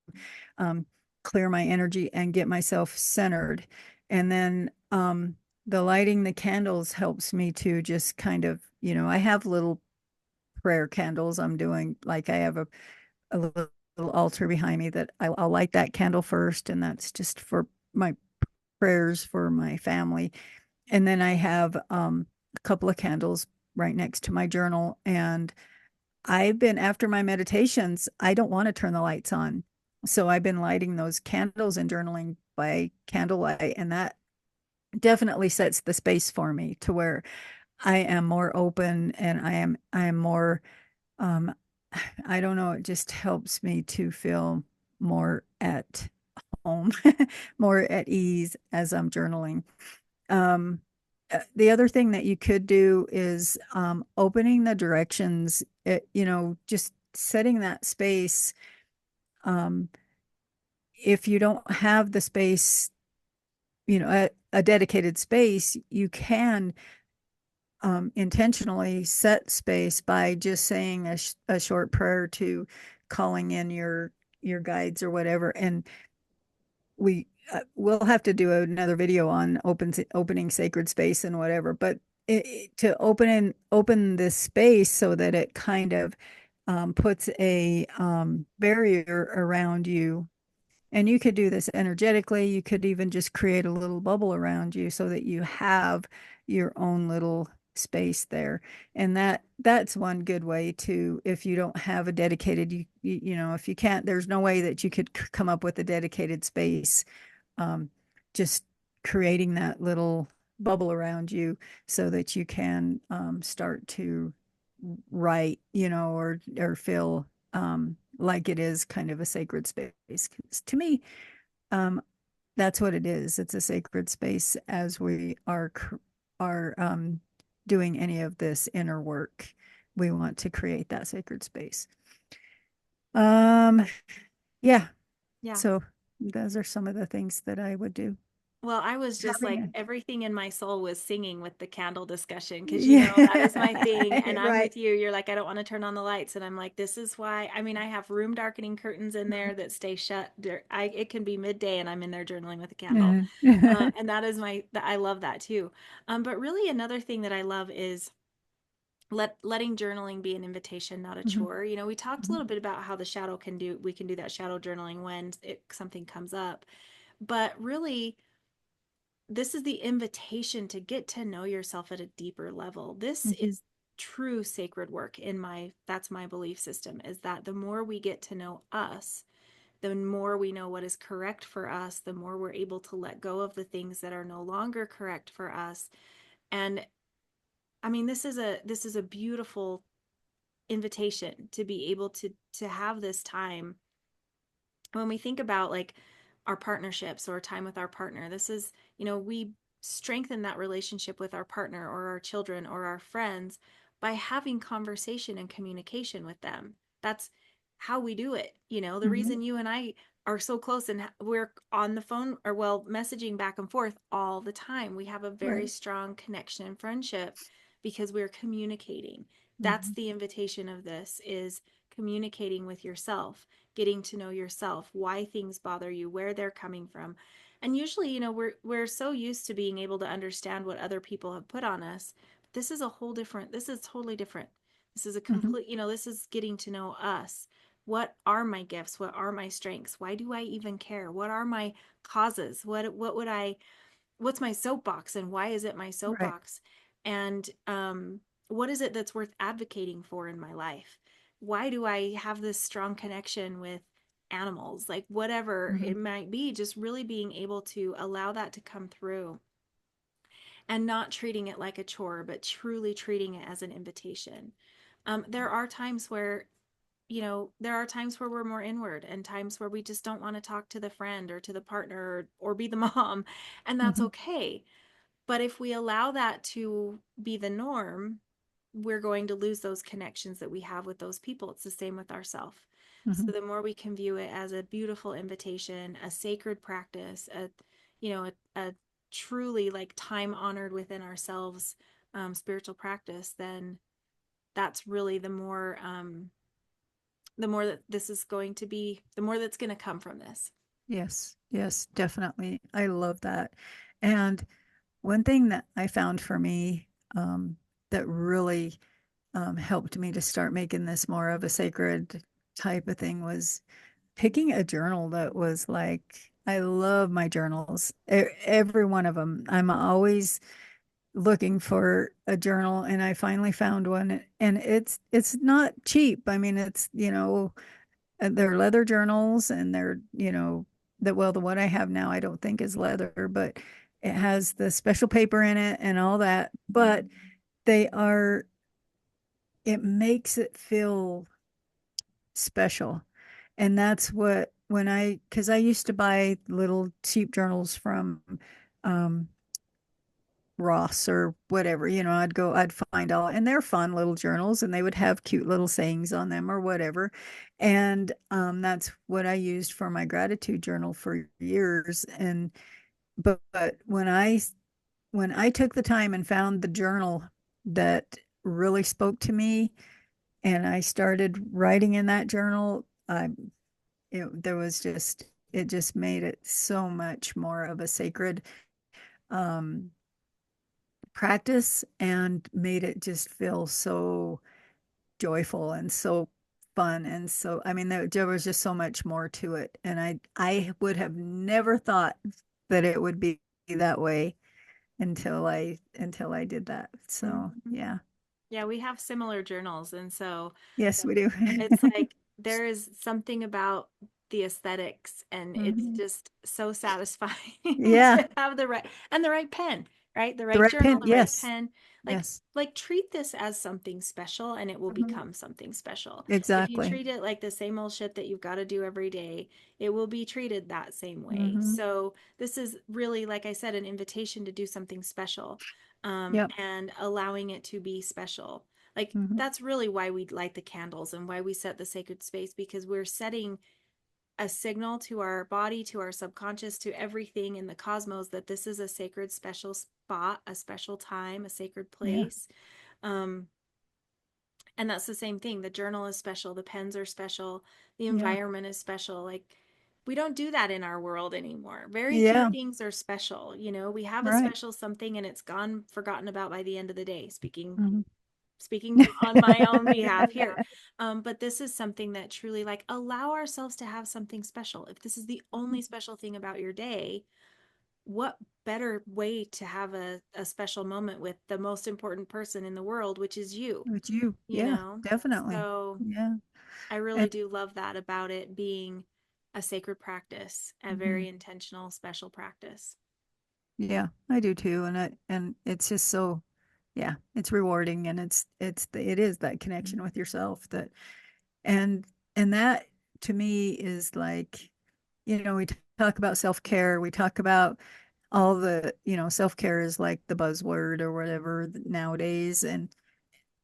S2: um, clear my energy and get myself centered. And then the lighting the candles helps me to just kind of, I have little prayer candles. I'm doing like I have a little altar behind me that I'll light that candle first, and that's just for my prayers for my family. And then I have a couple of candles right next to my journal. And I've been, after my meditations, I don't want to turn the lights on. So I've been lighting those candles and journaling by candlelight. And that definitely sets the space for me to where I am more open and I am more I don't know, it just helps me to feel more at home, more at ease as I'm journaling. Um, the other thing that you could do is opening the directions, just setting that space. Um, if you don't have the space, a dedicated space, you can intentionally set space by just saying a short prayer to calling in your guides or whatever. And we'll have to do another video on opening sacred space and whatever. But to open this space so that it kind of puts a barrier around you, and you could do this energetically. You could even just create a little bubble around you so that you have your own little space there. And that's one good way to, if you don't have a dedicated, if you can't, there's no way that you could come up with a dedicated space. Um, just creating that little bubble around you so that you can start to write, or feel like it is kind of a sacred space. 'Cause to me, um, that's what it is. It's a sacred space as we are doing any of this inner work. We want to create that sacred space. Um, yeah.
S1: Yeah.
S2: So those are some of the things that I would do.
S1: Well, I was just
S2: Having
S1: like
S2: a
S1: everything in my soul was singing with the candle discussion because that is my thing.
S2: yeah,
S1: And I'm
S2: right.
S1: with you. You're like, I don't want to turn on the lights. And I'm like, this is why. I mean, I have room darkening curtains in there that stay shut. It can be midday and I'm in there journaling with a candle.
S2: Mhm.
S1: And that is I love that too. But really, another thing that I love is letting journaling be an invitation, not a
S2: Mhm.
S1: chore. We talked a
S2: Mhm.
S1: little bit about how we can do that shadow journaling when something comes up. But really, this is the invitation to get to know yourself at a deeper level. This
S2: Mhm.
S1: is true sacred work that's my belief system, is that the more we get to know us, the more we know what is correct for us, the more we're able to let go of the things that are no longer correct for us. And I mean, this is a beautiful invitation to be able to have this time when we think about like our partnerships or time with our partner. This is, we strengthen that relationship with our partner or our children or our friends by having conversation and communication with them. That's how we do it. The
S2: Mhm.
S1: reason you and I are so close and we're on the phone, or well, messaging back and forth all the time. We have a very
S2: Right.
S1: strong connection and friendship because we're communicating. That's
S2: Mhm.
S1: the invitation of this, is communicating with yourself, getting to know yourself, why things bother you, where they're coming from. And usually, we're so used to being able to understand what other people have put on us. This is this is totally different. This is a
S2: Mhm.
S1: complete, this is getting to know us. What are my gifts? What are my strengths? Why do I even care? What are my causes? What's my soapbox and why is it my
S2: Right.
S1: soapbox? And what is it that's worth advocating for in my life? Why do I have this strong connection with animals? Like whatever
S2: Mhm.
S1: it might be, just really being able to allow that to come through and not treating it like a chore, but truly treating it as an invitation. There are times where we're more inward, and times where we just don't want to talk to the friend or to the partner, or be the mom, and that's
S2: Mhm.
S1: okay. But if we allow that to be the norm, we're going to lose those connections that we have with those people. It's the same with ourselves. So
S2: Mhm.
S1: the more we can view it as a beautiful invitation, a sacred practice, a truly like time honored within ourselves spiritual practice, then that's really the more that this is going to be, the more that's going to come from this.
S2: Yes. Yes, definitely. I love that. And one thing that I found for me that really helped me to start making this more of a sacred type of thing was picking a journal that was like, I love my journals, every one of them. I'm always looking for a journal, and I finally found one, and it's not cheap. I mean, it's, they're leather journals, and they're, the one I have now I don't think is leather, but it has the special paper in it and all that. But they are, it makes it feel special. And that's what, because I used to buy little cheap journals from um, Ross or whatever, I'd find all, and they're fun little journals and they would have cute little sayings on them or whatever. And that's what I used for my gratitude journal for years. But when I took the time and found the journal that really spoke to me and I started writing in that journal, there was just, it just made it so much more of a sacred um, practice and made it just feel so joyful and so fun. And so, I mean, there was just so much more to it. And I would have never thought that it would be that way until I did that. So,
S1: Mhm.
S2: yeah.
S1: Yeah, we have similar journals. And so
S2: Yes, we do.
S1: it's like there is something about the aesthetics, and it's
S2: Mhm.
S1: just so satisfying
S2: Yeah.
S1: to have the right pen, right? The
S2: The
S1: right
S2: right
S1: journal,
S2: pen.
S1: the right
S2: Yes.
S1: pen. Like
S2: Yes.
S1: like treat this as something special and it will
S2: Mhm.
S1: become something special. If you
S2: Exactly.
S1: treat it like the same old shit that you've got to do every day, it will be treated that same way.
S2: Hmm.
S1: So this is really, like I said, an invitation to do something special,
S2: Yep.
S1: and allowing it to be special. Like
S2: Hmm.
S1: that's really why we light the candles and why we set the sacred space, because we're setting a signal to our body, to our subconscious, to everything in the cosmos that this is a sacred, special spot, a special time, a sacred
S2: Yeah.
S1: place. Um, and that's the same thing. The journal is special, the pens are special, the
S2: Yeah.
S1: environment is special. Like we don't do that in our world anymore. Very few
S2: Yeah.
S1: things are special. You know, we have a
S2: Right.
S1: special something and it's gone, forgotten about by the end of the day.
S2: Hmm.
S1: Speaking on my own behalf here. But this is something that truly, like, allow ourselves to have something special. If this is the only special thing about your day, what better way to have a special moment with the most important person in the world, which is you,
S2: With you.
S1: you
S2: Yeah,
S1: know?
S2: definitely.
S1: So
S2: Yeah.
S1: I really
S2: And
S1: do love that about it being a sacred practice, a
S2: mhm.
S1: very intentional, special practice.
S2: Yeah, I do too. And it's just so, yeah, it's rewarding and it is that connection with yourself that and and that to me is like, we talk about self-care, we talk about all the, self-care is like the buzzword or whatever nowadays, and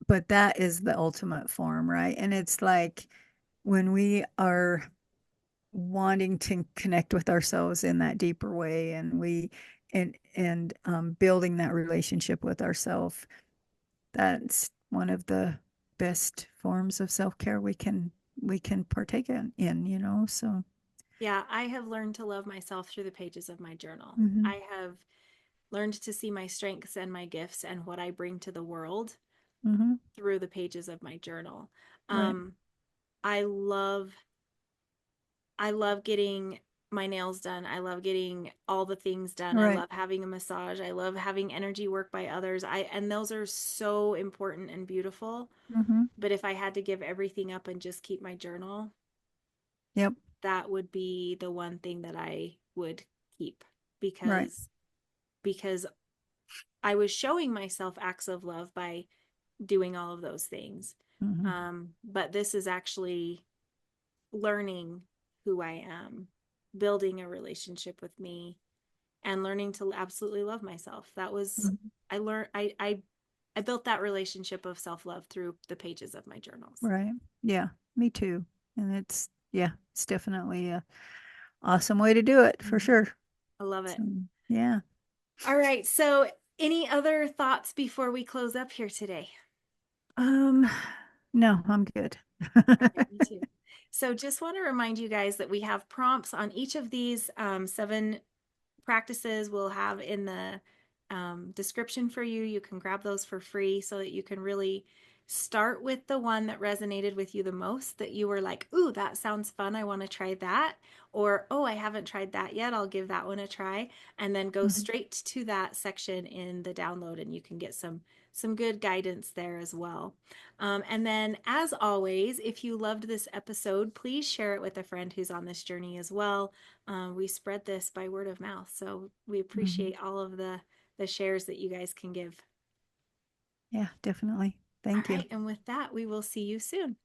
S2: but that is the ultimate form, right? And it's like when we are wanting to connect with ourselves in that deeper way and building that relationship with ourselves, that's one of the best forms of self-care we can partake in. So
S1: Yeah, I have learned to love myself through the pages of my journal.
S2: hmm.
S1: I have learned to see my strengths and my gifts and what I bring to the world
S2: Hmm.
S1: through the pages of my journal.
S2: Right.
S1: Um, I love I love getting my nails done. I love getting all the things done. I
S2: Right.
S1: love having a massage. I love having energy work by others. And those are so important and beautiful.
S2: Hmm.
S1: But if I had to give everything up and just keep my journal,
S2: Yep.
S1: that would be the one thing that I would keep,
S2: Right.
S1: because I was showing myself acts of love by doing all of those things.
S2: Hmm.
S1: But this is actually learning who I am, building a relationship with me, and learning to absolutely love myself. That was
S2: Hmm.
S1: I learned I built that relationship of self-love through the pages of my journals.
S2: Right. Yeah, me too. And it's definitely a awesome way to do it for
S1: Mhm.
S2: sure.
S1: I love it.
S2: So, yeah.
S1: All right. So, any other thoughts before we close up here today?
S2: Um, no, I'm good.
S1: All right, me too. So, just want to remind you guys that we have prompts on each of these seven practices we'll have in the description for you. You can grab those for free so that you can really start with the one that resonated with you the most, that you were like, ooh, that sounds fun. I want to try that. Or, oh, I haven't tried that yet. I'll give that one a try. And then go
S2: Mhm.
S1: straight to that section in the download and you can get some good guidance there as well. And then, as always, if you loved this episode, please share it with a friend who's on this journey as well. We spread this by word of mouth, so we
S2: Mhm.
S1: appreciate all of the shares that you guys can give.
S2: Yeah, definitely.
S1: All
S2: Thank you.
S1: right, and with that, we will see you soon.